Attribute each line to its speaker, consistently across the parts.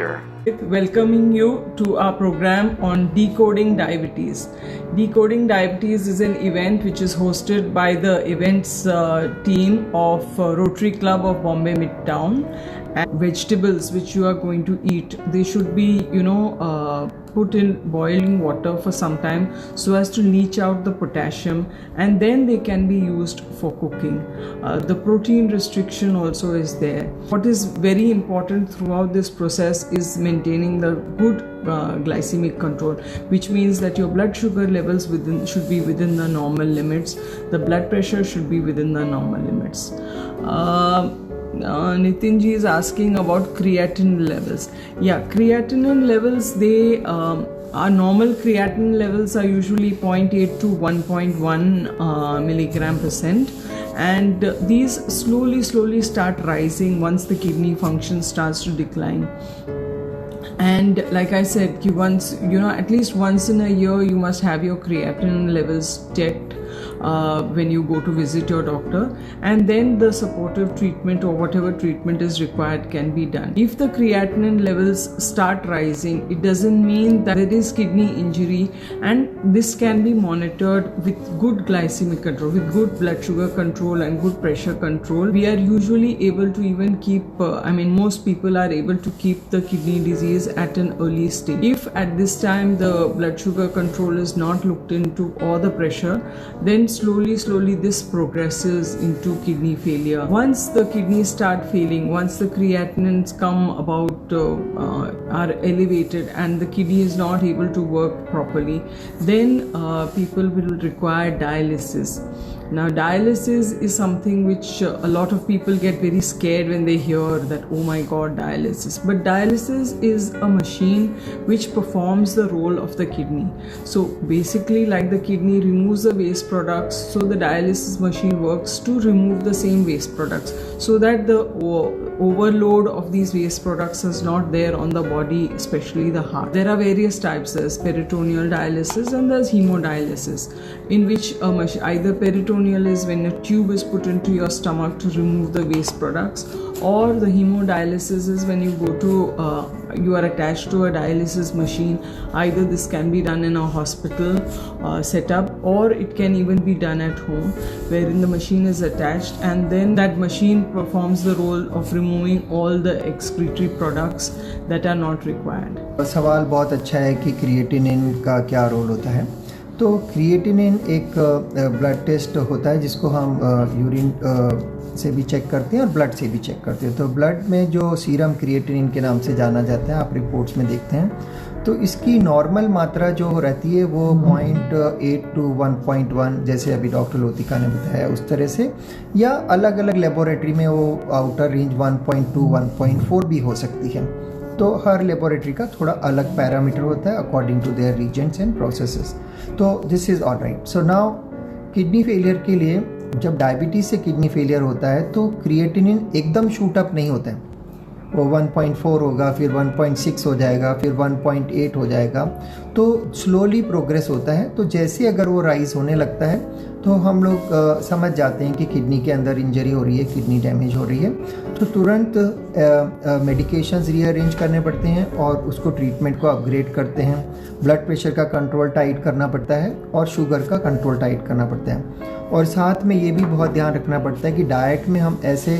Speaker 1: Center.
Speaker 2: Welcoming you to our program on Decoding Diabetes. Decoding Diabetes is an event which is hosted by the events team of Rotary Club of Bombay Midtown. And vegetables which you are going to eat, they should be put in boiling water for some time so as to leach out the potassium, and then they can be used for cooking. The protein restriction also is there. What is very important throughout this process is maintaining the good glycemic control, which means that your blood sugar levels should be within the normal limits. The blood pressure should be within the normal limits. Nitin ji is asking about creatinine levels. Yeah, creatinine levels, our normal creatinine levels are usually 0.8 to 1.1 milligram percent, and these slowly start rising once the kidney function starts to decline. And like I said, once at least once in a year you must have your creatinine levels checked when you go to visit your doctor, and then the supportive treatment or whatever treatment is required can be done. If the creatinine levels start rising, it doesn't mean that there is kidney injury, and this can be monitored with good glycemic control, with good blood sugar control and good pressure control. We are usually able to even keep, most people are able to keep the kidney disease at an early stage. If at this time the blood sugar control is not looked into or the pressure, then slowly this progresses into kidney failure. Once the kidneys start failing, once the creatinines come about are elevated and the kidney is not able to work properly, then people will require dialysis. Now, dialysis is something which a lot of people get very scared when they hear that, oh my god, dialysis. But dialysis is a machine which performs the role of the kidney. So basically, like the kidney removes the waste products, so the dialysis machine works to remove the same waste products, so that the overload of these waste products is not there on the body, especially the heart. There are various types. There's peritoneal dialysis and there's hemodialysis, in which either peritoneal is when a tube is put into your stomach to remove the waste products, or the hemodialysis is when you go to you are attached to a dialysis machine. Either this can be done in a hospital setup, or it can even be done at home, wherein the machine is attached and then that machine performs the role of removing all the excretory products that are not required.
Speaker 3: सवाल बहुत अच्छा है कि creatinine का क्या role होता है। तो क्रिएटिनिन एक ब्लड टेस्ट होता है जिसको हम यूरिन से भी चेक करते हैं और ब्लड से भी चेक करते हैं। तो ब्लड में जो सीरम क्रिएटिनिन के नाम से जाना जाता है, आप रिपोर्ट्स में देखते हैं, तो इसकी नॉर्मल मात्रा जो रहती है वो 0.8 टू 1.1, जैसे अभी डॉक्टर लोतिका ने बताया उस तरह से, या अलग अलग लेबोरेटरी में वो आउटर रेंज 1.2 1.4 भी हो सकती है। तो हर लेबोरेटरी का थोड़ा अलग पैरामीटर होता है according to their reasons and processes. तो this is all right. So now kidney failure के लिए, जब डायबिटीज़ से किडनी फेलियर होता है तो क्रिएटिनिन एकदम शूट अप नहीं होता है। वो 1.4 होगा, फिर 1.6 हो जाएगा, फिर 1.8 हो जाएगा, तो स्लोली प्रोग्रेस होता है। तो जैसे अगर वो राइज होने लगता है तो हम लोग समझ जाते हैं कि किडनी के अंदर इंजरी हो रही है, किडनी डैमेज हो रही है, तो तुरंत मेडिकेशंस रीअरेंज करने पड़ते हैं और उसको ट्रीटमेंट को अपग्रेड करते हैं। ब्लड प्रेशर का कंट्रोल टाइट करना पड़ता है और शुगर का कंट्रोल टाइट करना पड़ता है। और साथ में ये भी बहुत ध्यान रखना पड़ता है कि डाइट में हम ऐसे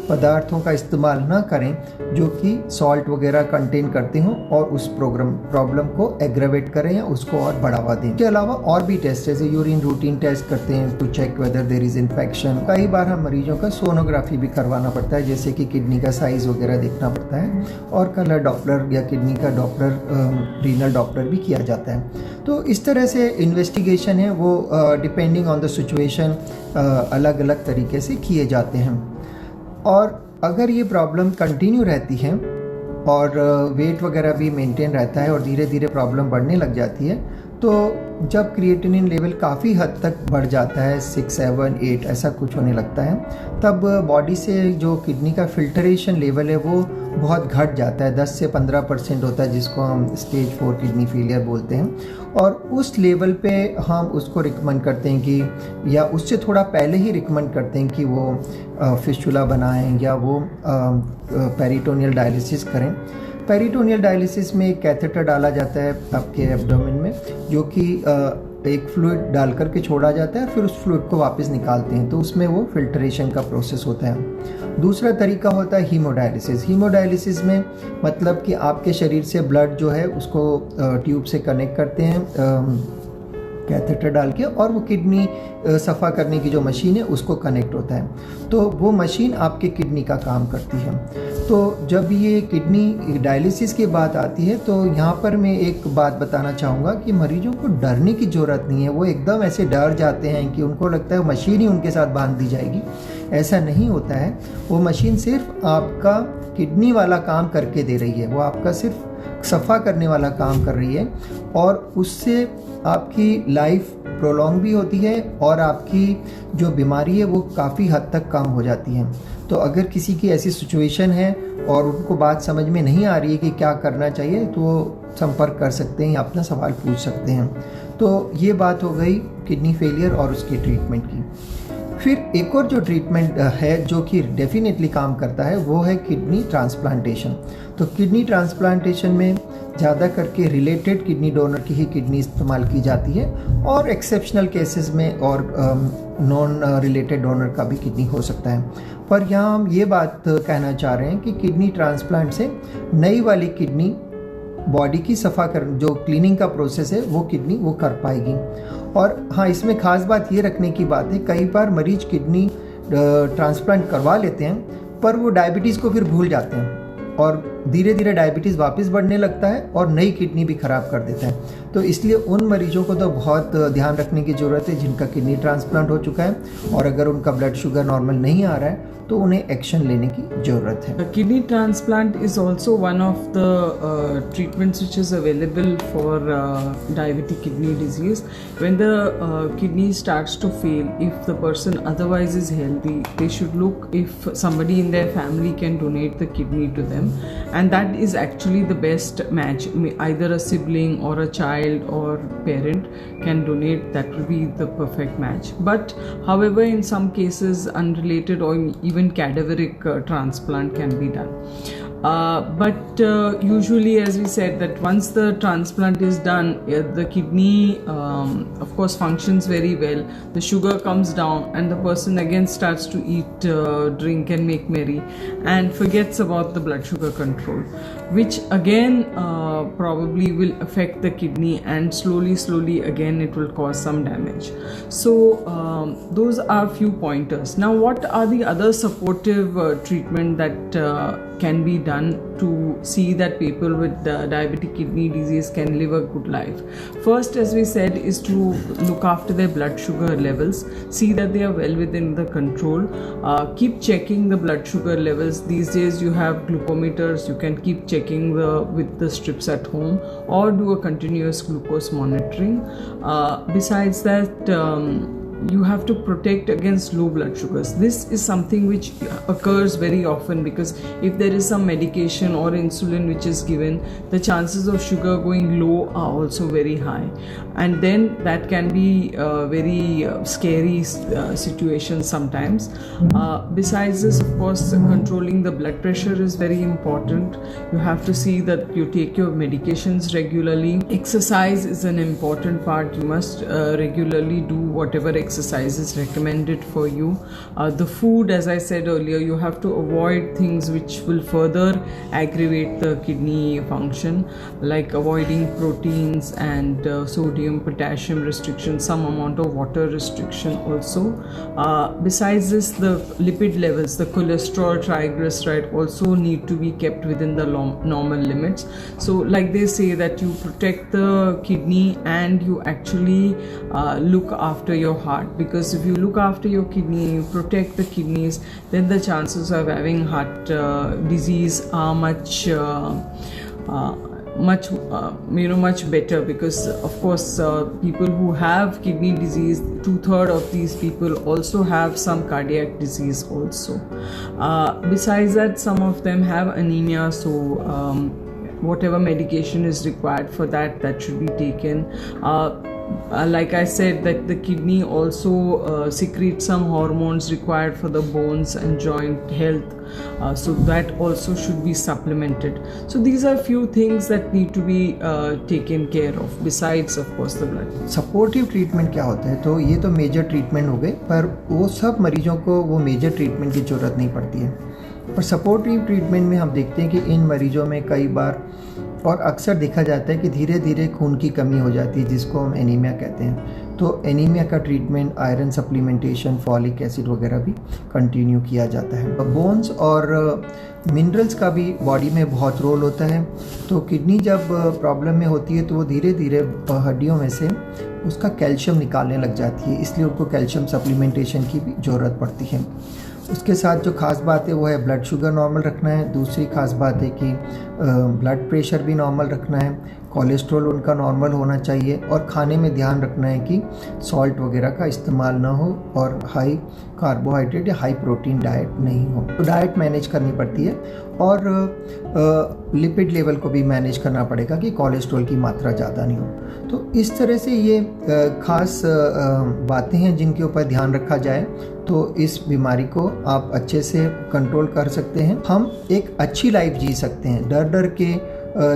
Speaker 3: पदार्थों का इस्तेमाल ना करें जो कि सॉल्ट वगैरह कंटेन करते हों और उस प्रॉब्लम को एग्रेवेट करें या उसको और बढ़ावा दें। इसके अलावा और भी टेस्ट, जैसे यूरिन रूटीन टेस्ट करते हैं to check whether there is infection. कई बार हम मरीजों का सोनोग्राफी भी करवाना पड़ता है, जैसे कि किडनी का साइज़ वगैरह देखना पड़ता है, और कलर डॉपलर या किडनी का डॉपलर, रीनल डॉपलर भी किया जाता है। तो इस तरह से इन्वेस्टिगेशन है वो डिपेंडिंग ऑन द सिचुएशन अलग अलग तरीके से किए जाते हैं। और अगर ये प्रॉब्लम कंटिन्यू रहती है और वेट वगैरह भी मेंटेन रहता है और धीरे धीरे प्रॉब्लम बढ़ने लग जाती है, तो जब क्रिएटिनिन लेवल काफ़ी हद तक बढ़ जाता है, 6, 7, 8 ऐसा कुछ होने लगता है, तब बॉडी से जो किडनी का फिल्टरेशन लेवल है वो बहुत घट जाता है। 10 से 15% होता है, जिसको हम स्टेज 4 किडनी फेलियर बोलते हैं। और उस लेवल पे हम उसको रिकमेंड करते हैं कि, या उससे थोड़ा पहले ही रिकमेंड करते हैं कि वो फिस्टुला बनाएं या वो पेरिटोनियल डायलिसिस करें। पेरिटोनियल डायलिसिस में एक कैथेटर डाला जाता है आपके एब्डोमेन में, जो कि एक फ्लूइड डाल करके छोड़ा जाता है, फिर उस फ्लूइड को वापस निकालते हैं, तो उसमें वो फिल्ट्रेशन का प्रोसेस होता है। दूसरा तरीका होता है हीमोडायलिसिस। हीमोडायलिसिस में मतलब कि आपके शरीर से ब्लड जो है उसको ट्यूब से कनेक्ट करते हैं कैथेटर डाल के, और वो किडनी सफ़ा करने की जो मशीन है उसको कनेक्ट होता है, तो वो मशीन आपके किडनी का काम करती है। तो जब ये किडनी डायलिसिस की बात आती है तो यहाँ पर मैं एक बात बताना चाहूँगा कि मरीजों को डरने की ज़रूरत नहीं है। वो एकदम ऐसे डर जाते हैं कि उनको लगता है मशीन ही उनके साथ बांध दी जाएगी, ऐसा नहीं होता है। वो मशीन सिर्फ आपका किडनी वाला काम करके दे रही है, वो आपका सिर्फ सफ़ा करने वाला काम कर रही है, और उससे आपकी लाइफ प्रोलॉन्ग भी होती है और आपकी जो बीमारी है वो काफ़ी हद तक कम हो जाती है। तो अगर किसी की ऐसी सिचुएशन है और उनको बात समझ में नहीं आ रही है कि क्या करना चाहिए, तो वो संपर्क कर सकते हैं, अपना सवाल पूछ सकते हैं। तो ये बात हो गई किडनी फेलियर और उसकी ट्रीटमेंट की। फिर एक और जो ट्रीटमेंट है जो कि डेफिनेटली काम करता है वो है किडनी ट्रांसप्लांटेशन। तो किडनी ट्रांसप्लांटेशन में ज़्यादा करके रिलेटेड किडनी डोनर की ही किडनी इस्तेमाल की जाती है, और एक्सेप्शनल केसेस में और नॉन रिलेटेड डोनर का भी किडनी हो सकता है। पर यहाँ हम ये बात कहना चाह रहे हैं कि किडनी ट्रांसप्लांट से नई वाली किडनी बॉडी की सफ़ा कर जो क्लीनिंग का प्रोसेस है वो किडनी वो कर पाएगी। और हाँ, इसमें ख़ास बात ये रखने की बात है, कई बार मरीज किडनी ट्रांसप्लांट करवा लेते हैं पर वो डायबिटीज़ को फिर भूल जाते हैं, और धीरे धीरे डायबिटीज़ वापस बढ़ने लगता है और नई किडनी भी ख़राब कर देता है। तो इसलिए उन मरीजों को तो बहुत ध्यान रखने की ज़रूरत है जिनका किडनी ट्रांसप्लांट हो चुका है, और अगर उनका ब्लड शुगर नॉर्मल नहीं आ रहा है तो उन्हें एक्शन लेने की ज़रूरत है।
Speaker 2: Kidney transplant is also one of the treatments which is available for diabetic kidney disease. When the kidney starts to fail, if the person otherwise is healthy, they should look if somebody in their family can donate the kidney to them, and that is actually the best match. Either a sibling or a child or parent can donate, that will be the perfect match. But however, in some cases unrelated or even cadaveric transplant can be done. But usually, as we said, that once the transplant is done, the kidney of course functions very well, the sugar comes down, and the person again starts to eat, drink and make merry, and forgets about the blood sugar control, which again probably will affect the kidney, and slowly again it will cause some damage. So those are few pointers. Now, what are the other supportive treatment that can be done to see that people with diabetic kidney disease can live a good life? First, as we said, is to look after their blood sugar levels, see that they are well within the control, keep checking the blood sugar levels. These days you have glucometers, you can keep checking with the strips at home, or do a continuous glucose monitoring. Besides that, you have to protect against low blood sugars. This is something which occurs very often, because if there is some medication or insulin which is given, the chances of sugar going low are also very high, and then that can be a very scary situation sometimes. Besides this, of course, controlling the blood pressure is very important. You have to see that you take your medications regularly. Exercise is an important part. You must regularly do whatever exercise is recommended for you. The food, as I said earlier, you have to avoid things which will further aggravate the kidney function, like avoiding proteins and sodium, potassium restriction, some amount of water restriction also. Besides this, the lipid levels, the cholesterol, triglyceride also need to be kept within the normal limits. So like they say that you protect the kidney and you actually look after your heart, because if you look after your kidney, you protect the kidneys, then the chances of having heart disease are much better, because of course people who have kidney disease, 2/3 of these people also have some cardiac disease also. Besides that, some of them have anemia, so whatever medication is required for that should be taken. like I said, that the kidney also secretes some hormones required for the bones and joint health, so that also should be supplemented. So these are few things that need to be taken care of, besides of course the blood.
Speaker 3: Supportive treatment क्या होता है? तो ये तो major treatment हो गए, पर वो सब मरीजों को वो मेजर ट्रीटमेंट की ज़रूरत नहीं पड़ती है। पर सपोर्टिव ट्रीटमेंट में हम देखते हैं कि इन मरीजों में कई बार और अक्सर देखा जाता है कि धीरे धीरे खून की कमी हो जाती है, जिसको हम एनीमिया कहते हैं। तो एनीमिया का treatment iron supplementation, folic acid वगैरह भी कंटिन्यू किया जाता है। बोन्स और मिनरल्स का भी बॉडी में बहुत रोल होता है। तो किडनी जब प्रॉब्लम में होती है तो वो धीरे धीरे हड्डियों में से उसका कैल्शियम निकालने लग जाती है, इसलिए उनको कैल्शियम सप्लीमेंटेशन की भी ज़रूरत पड़ती है। उसके साथ जो खास बात है वो है ब्लड शुगर नॉर्मल रखना है। दूसरी खास बात है कि ब्लड प्रेशर भी नॉर्मल रखना है, कोलेस्ट्रॉल उनका नॉर्मल होना चाहिए, और खाने में ध्यान रखना है कि सॉल्ट वगैरह का इस्तेमाल ना हो और हाई कार्बोहाइड्रेट या हाई प्रोटीन डाइट नहीं हो। तो डाइट मैनेज करनी पड़ती है, और लिपिड लेवल को भी मैनेज करना पड़ेगा कि कोलेस्ट्रॉल की मात्रा ज़्यादा नहीं हो। तो इस तरह से ये खास बातें हैं जिनके ऊपर ध्यान रखा जाए तो इस बीमारी को आप अच्छे से कंट्रोल कर सकते हैं। हम एक अच्छी लाइफ जी सकते हैं, डर डर के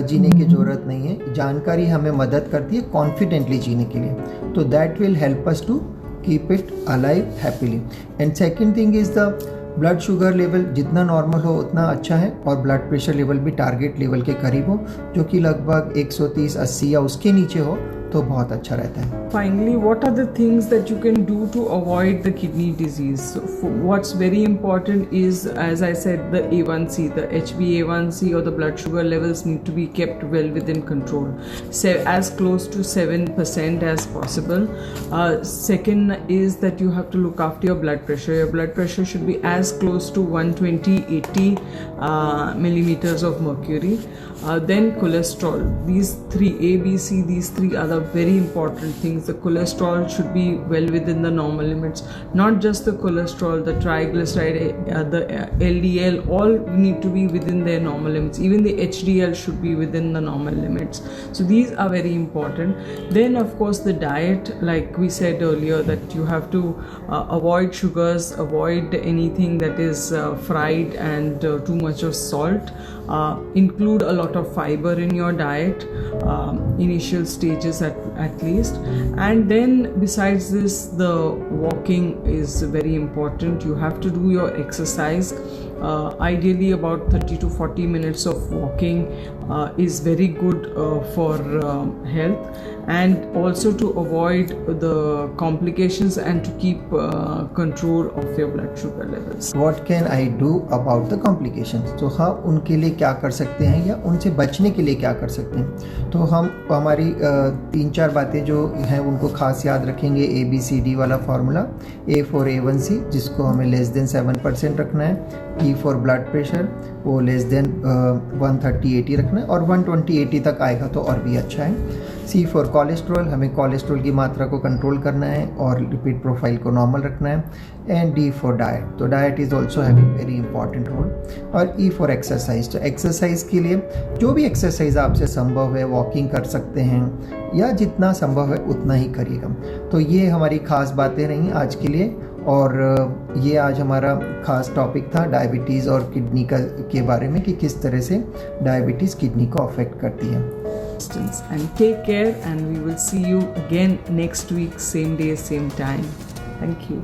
Speaker 3: जीने की ज़रूरत नहीं है। जानकारी हमें मदद करती है कॉन्फिडेंटली जीने के लिए, तो that will help us to keep it alive happily. And second thing is the blood sugar level जितना नॉर्मल हो उतना अच्छा है, और ब्लड प्रेशर लेवल भी टारगेट लेवल के करीब हो, जो कि लगभग 130/80 या उसके नीचे हो तो बहुत अच्छा रहता है।
Speaker 2: Finally, what are the things that you can do to avoid the kidney disease? So what's very important is, as I said, the A1C, the HbA1c or the blood sugar levels need to be kept well within control, as close to 7% as possible. Second is that you have to look after your blood pressure. Your blood pressure should be as close to 120/80 millimeters of mercury. Then cholesterol. These three, A, B, C, these three are the very important things. The cholesterol should be well within the normal limits. Not just the cholesterol, the triglyceride, the LDL, all need to be within their normal limits. Even the HDL should be within the normal limits. So these are very important. Then of course the diet, like we said earlier, that you have to avoid sugars, avoid anything that is fried and too much of salt. Include a lot of fiber in your diet, initial stages at least. And then besides this, the walking is very important. You have to do your exercise. Ideally about 30 to 40 minutes of walking is very good for health, and also to avoid the complications and to keep control of your blood sugar levels.
Speaker 3: What can I do about the complications? तो हम उनके लिए क्या कर सकते हैं या उनसे बचने के लिए क्या कर सकते हैं? तो हम हमारी 3-4 बातें जो हैं उनको खास याद रखेंगे। ABCD वाला फार्मूला, A for A1C जिसको हमें लेस देन 7% रखना है, E फॉर ब्लड प्रेशर वो लेस देन 130/80 रखना है, और 120/80 तक आएगा तो और भी अच्छा है। C फॉर कोलेस्ट्रॉल, हमें कोलेस्ट्रॉल की मात्रा को कंट्रोल करना है और लिपिड प्रोफाइल को नॉर्मल रखना है। एंड D फॉर डाइट, तो diet is also having very important role. और E फॉर एक्सरसाइज, तो एक्सरसाइज के लिए जो भी एक्सरसाइज आपसे संभव है, वॉकिंग कर सकते हैं या जितना संभव है उतना ही करिएगा। तो ये हमारी खास बातें रहीं आज के लिए, और ये आज हमारा खास टॉपिक था डायबिटीज़ और किडनी के बारे में कि किस तरह से डायबिटीज़ किडनी को अफेक्ट करती है।
Speaker 2: And take care, and we will see you again next week, same day, same time. Thank you.